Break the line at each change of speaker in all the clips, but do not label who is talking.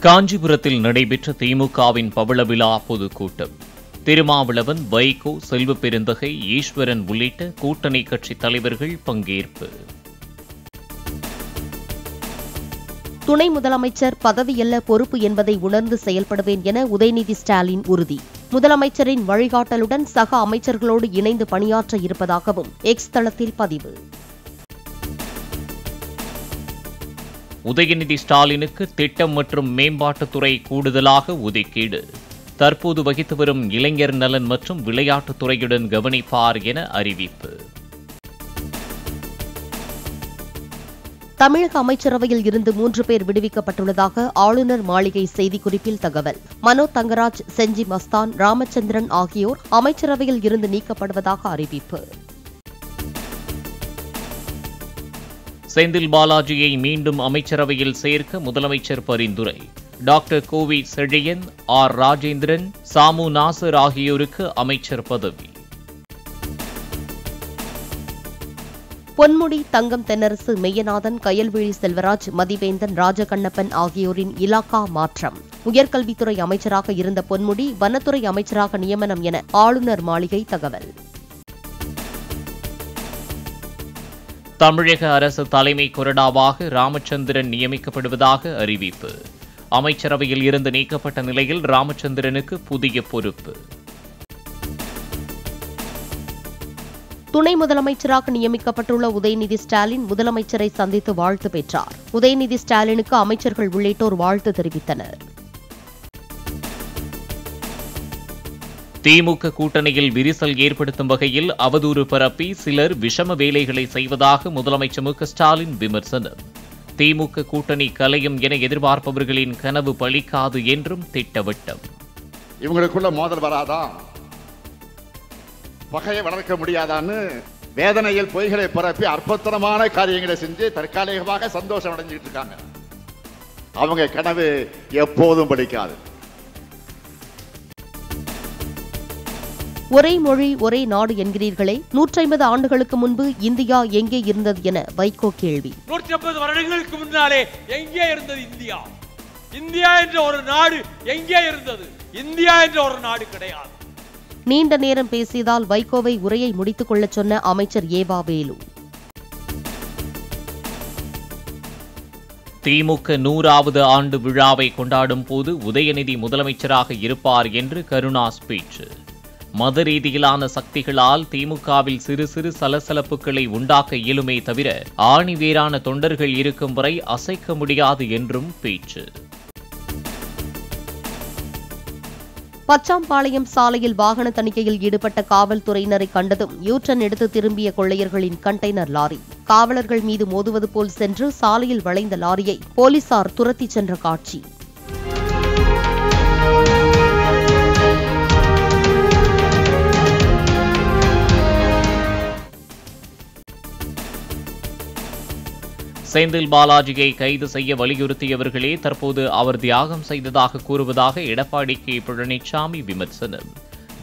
காஞ்சிபுரத்தில் நடைபெற்ற திமுகவின் பவள விழா பொதுக்கூட்டம். திருமாவளவன், வைகோ, செல்வப்பெருந்தகை, ஈஸ்வரன் உள்ளிட்ட கூட்டணி கட்சி தலைவர்கள் பங்கேற்பு.
துணை முதலமைச்சர் பதவியல்ல பொறுப்பு என்பதை உணர்ந்து செயல்படுவேன் என உதயநிதி ஸ்டாலின் உறுதி. முதலமைச்சரின் வழிகாட்டலுடன் சக அமைச்சர்களோடு இணைந்து பணியாற்ற இருப்பதாகவும் எக்ஸ் தளத்தில் பதிவு.
உதயநிதி ஸ்டாலினுக்கு திட்டம் மற்றும் மேம்பாட்டுத்துறை கூடுதலாக ஒதுக்கீடு. தற்போது வகித்து வரும் இளைஞர் நலன் மற்றும் விளையாட்டுத் துறையுடன் கவனிப்பார் என அறிவிப்பு.
தமிழக அமைச்சரவையில் இருந்து 3 பேர் விடுவிக்கப்பட்டுள்ளதாக ஆளுநர் மாளிகை செய்திக்குறிப்பில் தகவல். மனோ தங்கராஜ், செஞ்சி மஸ்தான், ராமச்சந்திரன் ஆகியோர் அமைச்சரவையில் இருந்து நீக்கப்படுவதாக அறிவிப்பு.
செந்தில் பாலாஜியை மீண்டும் அமைச்சரவையில் சேர்க்க முதலமைச்சர் பரிந்துரை. டாக்டர் கோவி செழியன், ஆர் ராஜேந்திரன், சாமு நாசர் ஆகியோருக்கு அமைச்சர் பதவி.
பொன்முடி, தங்கம் தென்னரசு, மெய்யநாதன், கயல்விழி செல்வராஜ், மதிவேந்தன், ராஜகண்ணப்பன் ஆகியோரின் இலாகா மாற்றம். உயர்கல்வித்துறை அமைச்சராக இருந்த பொன்முடி வனத்துறை அமைச்சராக நியமனம் என ஆளுநர் மாளிகை தகவல்.
தமிழக அரசு தலைமை கொறடாவாக ராமச்சந்திரன் நியமிக்கப்படுவதாக அறிவிப்பு. அமைச்சரவையில் இருந்து நீக்கப்பட்ட நிலையில் ராமச்சந்திரனுக்கு புதிய பொறுப்பு.
துணை முதலமைச்சராக நியமிக்கப்பட்டுள்ள உதயநிதி ஸ்டாலின் முதலமைச்சரை சந்தித்து வாழ்த்து பெற்றார். உதயநிதி ஸ்டாலினுக்கு அமைச்சர்கள் உள்ளிட்டோர் வாழ்த்து தெரிவித்தனர்.
திமுக கூட்டணியில் விரிசல் ஏற்படுத்தும் வகையில் அவதூறு பரப்பி சிலர் விஷம வேலைகளை செய்வதாக முதலமைச்சர் மு க ஸ்டாலின் விமர்சனம். திமுக கூட்டணி கலையும் என எதிர்பார்ப்பவர்களின் கனவு பலிக்காது என்றும் திட்டவட்டம்.
இவங்களுக்குள்ள மோதல் வராதா, பகையை வளர்க்க முடியாதான்னு வேதனையில் பொய்களை பரப்பி அற்புதமான காரியங்களை செஞ்சு தற்காலிகமாக சந்தோஷம் அடைஞ்சிட்டு இருக்காங்க. அவங்க கனவு எப்போதும் பலிக்காது.
ஒரே மொழி ஒரே நாடு என்கிறீர்களே, 150 ஆண்டுகளுக்கு முன்பு இந்தியா எங்கே இருந்தது என வைகோ கேள்வி.
150 வருடங்களுக்கு முன்னாலே எங்கே இருந்தது இந்தியா? இந்தியா என்ற ஒரு நாடு எங்கே இருந்தது? இந்தியா என்ற ஒரு நாடு கிடையாது.
நீண்ட நேரம் பேசியதால் வைகோவை உரையை முடித்துக் கொள்ளச் சொன்ன அமைச்சர் ஏவா வேலு.
திமுக 100வது ஆண்டு விழாவை கொண்டாடும் போது உதயநிதி முதலமைச்சராக இருப்பார் என்று கருணா பேச்சு. மத ரீதியிலான சக்திகளால் திமுகவில் சிறு சிறு சலசலப்புகளை உண்டாக்க இயலுமே தவிர ஆணிவேரான தொண்டர்கள் இருக்கும் வரை அசைக்க முடியாது என்றும் பேச்சு.
பச்சாம்பாளையம் சாலையில் வாகன தணிக்கையில் ஈடுபட்ட காவல்துறையினரை கண்டதும் யூட்டன் எடுத்து திரும்பிய கொள்ளையர்களின் கண்டெய்னர் லாரி. காவலர்கள் மீது மோதுவது போல் சென்று சாலையில் வளைந்த லாரியை போலீசார் துரத்திச் சென்ற காட்சி.
செந்தில் பாலாஜியை கைது செய்ய வலியுறுத்தியவர்களே தற்போது அவர் தியாகம் செய்ததாக கூறுவதாக எடப்பாடி கே பழனிசாமி விமர்சனம்.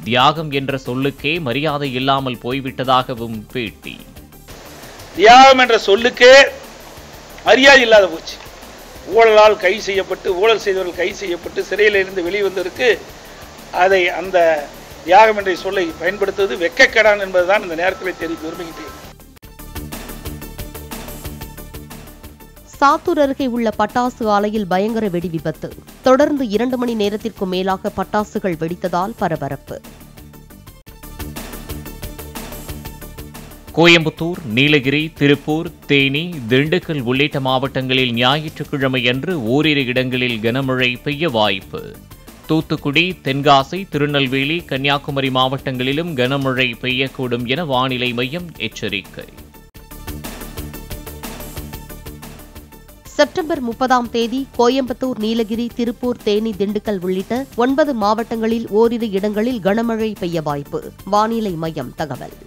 தியாகம் என்ற சொல்லுக்கே மரியாதை இல்லாமல் போய்விட்டதாகவும் பேட்டி.
தியாகம் என்ற சொல்லுக்கே மரியாதை இல்லாத போச்சு. ஊழலால் கைது செய்யப்பட்டு, ஊழல் செய்தவர்கள் கைது செய்யப்பட்டு சிறையில் இருந்து வெளிவந்ததற்கு அதை அந்த தியாகம் என்ற சொல்லை பயன்படுத்துவது வெட்கக்கேடான் என்பதுதான் இந்த நேரத்தில் தெரிவிக்க விரும்புகின்றேன்.
சாத்தூர் அருகே உள்ள பட்டாசு ஆலையில் பயங்கர வெடி விபத்து. தொடர்ந்து 2 மணி நேரத்திற்கும் மேலாக பட்டாசுகள் வெடித்ததால் பரபரப்பு.
கோயம்புத்தூர், நீலகிரி, திருப்பூர், தேனி, திண்டுக்கல் உள்ளிட்ட மாவட்டங்களில் ஞாயிற்றுக்கிழமையன்று ஓரிரு இடங்களில் கனமழை பெய்ய வாய்ப்பு. தூத்துக்குடி, தென்காசி, திருநெல்வேலி, கன்னியாகுமரி மாவட்டங்களிலும் கனமழை பெய்யக்கூடும் என வானிலை மையம் எச்சரிக்கை.
செப்டம்பர் 30ஆம் தேதி கோயம்புத்தூர், நீலகிரி, திருப்பூர், தேனி, திண்டுக்கல் உள்ளிட்ட 9 மாவட்டங்களில் ஓரிரு இடங்களில் கனமழை பெய்ய வாய்ப்பு. வானிலை மையம் தகவல்.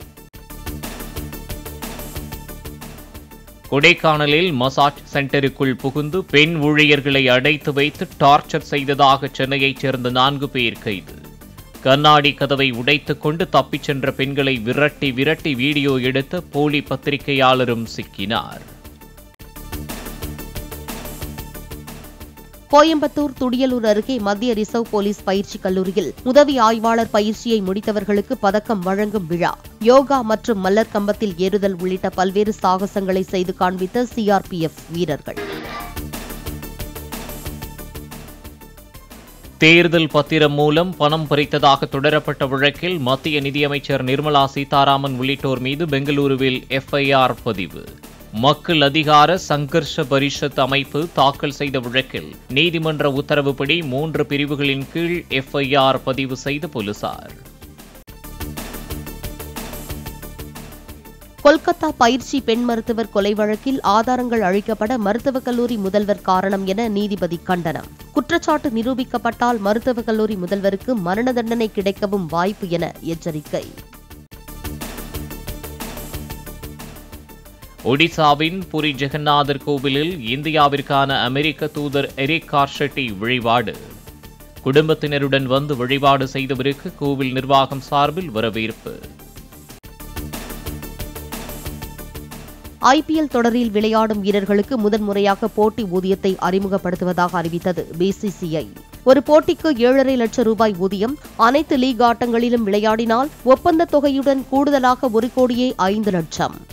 கொடைக்கானலில் மசாஜ் சென்டருக்குள் புகுந்து பெண் ஊழியர்களை அடைத்து வைத்து டார்ச்சர் செய்ததாக சென்னையைச் சேர்ந்த 4 பேர் கைது. கண்ணாடி கதவை உடைத்துக் கொண்டு தப்பிச் சென்ற பெண்களை விரட்டி விரட்டி வீடியோ எடுத்த போலி பத்திரிகையாளரும் சிக்கினார்.
கோயம்புத்தூர் துடியலூர் அருகே மத்திய ரிசர்வ் போலீஸ் பயிற்சி கல்லூரியில் உதவி ஆய்வாளர் பயிற்சியை முடித்தவர்களுக்கு பதக்கம் வழங்கும் விழா. யோகா மற்றும் மல்லர் கம்பத்தில் ஏறுதல் உள்ளிட்ட பல்வேறு சாகசங்களை செய்து காண்பித்த சிஆர்பிஎஃப் வீரர்கள்.
தேர்தல் பத்திரம் மூலம் பணம் பறித்ததாக தொடரப்பட்ட வழக்கில் மத்திய நிதியமைச்சர் நிர்மலா சீதாராமன் உள்ளிட்டோர் மீது பெங்களூருவில் எஃப்ஐஆர் பதிவு. மக்கள் அதிகார சங்கர்ஷ பரிஷத் அமைப்பு தாக்கல் செய்த வழக்கில் நீதிமன்ற உத்தரவுப்படி 3 பிரிவுகளின் கீழ் எஃப்ஐஆர் பதிவு செய்த போலீசார்.
கொல்கத்தா பயிற்சி பெண் மருத்துவர் கொலை வழக்கில் ஆதாரங்கள் அழிக்கப்பட மருத்துவக் கல்லூரி முதல்வர் காரணம் என நீதிபதி கண்டனம். குற்றச்சாட்டு நிரூபிக்கப்பட்டால் மருத்துவக் கல்லூரி முதல்வருக்கு மரண தண்டனை கிடைக்கவும் வாய்ப்பு என எச்சரிக்கை.
ஒடிசாவின் புரி ஜெகநாதர் கோவிலில் இந்தியாவிற்கான அமெரிக்க தூதர் எரிக் கார்ஷெட்டி வழிபாடு. குடும்பத்தினருடன் வந்து வழிபாடு செய்தவருக்கு கோவில் நிர்வாகம் சார்பில் வரவேற்பு.
ஐபிஎல் தொடரில் விளையாடும் வீரர்களுக்கு முதன்முறையாக போட்டி ஊதியத்தை அறிமுகப்படுத்துவதாக அறிவித்தது பிசிசிஐ. ஒரு போட்டிக்கு 7.5 லட்சம் ரூபாய் ஊதியம். அனைத்து லீக் ஆட்டங்களிலும் விளையாடினால் ஒப்பந்த தொகையுடன் கூடுதலாக 1,05,00,000.